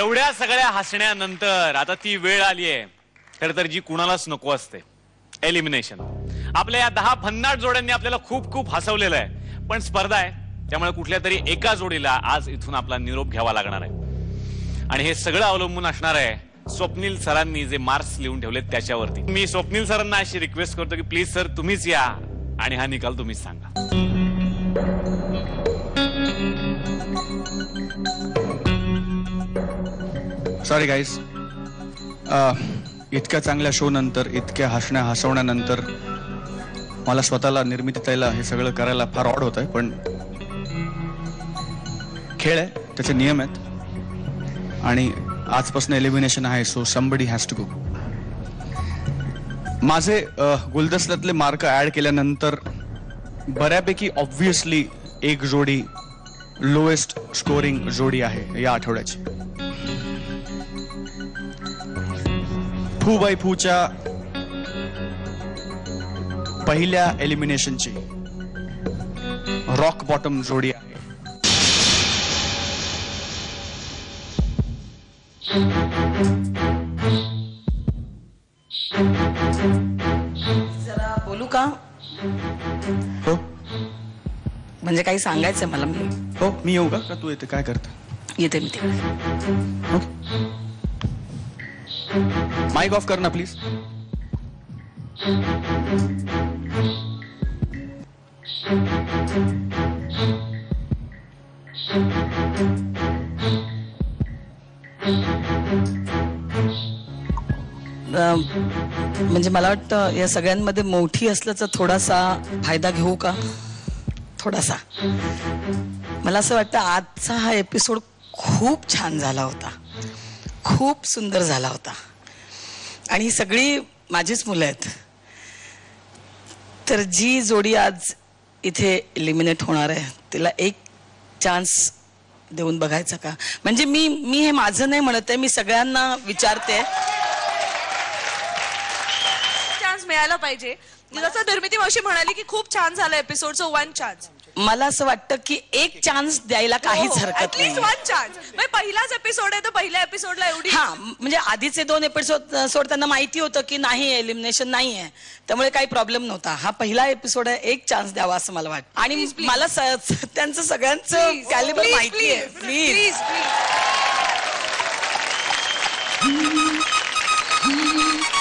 एवढ्या सगळ्या हसण्यानंतर आता ती वेळ आली आहे खरं तर जी कुणालाच नको असते, एलिमिनेशन. आपल्या या 10 भन्नाट जोड्यांनी आपल्याला खूप खूप हसवलेलं आहे, पण स्पर्धा आहे त्यामुळे कुठल्या तरी एका जोडीला आज इथून आपला निरोप घ्यावा लागणार आहे. आणि हे सगळं अवलंबून असणार आहे स्वप्नील सरांनी जे मार्क्स लिहून ठेवलेत त्याच्यावरती. मी स्वप्नील सरांना अशी रिक्वेस्ट करतो की प्लीज सर तुम्हीच या आणि हा निकाल तुम्हीच सांगा. सॉरी गाईज, इतक्या चांगल्या शो नंतर, इतक्या हसवण्यानंतर मला स्वतःला, निर्मिती ताईला हे सगळं करायला फार ऑड होत आहे, पण खेळ आहे, त्याचे नियम आहेत आणि आजपासून एलिमिनेशन आहे. So somebody has to go. माझे गुलदस्त्यातले मार्क ऍड केल्यानंतर बऱ्यापैकी ऑब्व्हियसली एक जोडी लोएस्ट स्कोरिंग जोडी आहे या आठवड्याची. फू बाय फूच्या पहिल्या एलिमिनेशनची रॉक बॉटम जोडी आहे. जरा बोलू का? हो म्हणजे काही सांगायचंय मला. हो, मी येऊ का? तू येते? काय करता? येते मी तिकडे. माइक ऑफ कर ना प्लीज. म्हणजे मला वाटतं या सगळ्यांमध्ये मोठी असल्याचा थोडासा फायदा घेऊ का? थोडासा. मला असं वाटतं आजचा हा एपिसोड खूप छान झाला होता, खूप सुंदर झाला होता आणि ही सगळी माझीच मुलं आहेत. तर जी जोडी आज इथे एलिमिनेट होणार आहे तिला एक चान्स देऊन बघायचा का? म्हणजे मी हे माझं नाही म्हणत आहे, मी सगळ्यांना विचारते. चान्स मिळायला पाहिजे. जसं निर्मिती मावशी म्हणाली की खूप छान झालं एपिसोडचं, 1 चान्स. मला असं वाटतं की एक चान्स द्यायला काहीच हरकत नाही. 1 चान्स. पहिलाच एपिसोड आहे तर पहिल्या एपिसोडला एवढी. हा, म्हणजे आधीचे 2 एपिसोड त्यांना माहिती होतं की नाही, एलिमिनेशन नाही आहे, त्यामुळे काही प्रॉब्लेम नव्हता. हा पहिला एपिसोड आहे, एक चान्स द्यावा असं मला वाटतं. आणि मला त्यांचं सगळ्यांचं कॅलिबर माहिती आहे. प्लीज.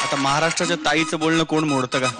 आता महाराष्ट्राच्या ताईचं बोलणं कोण मोडतं का?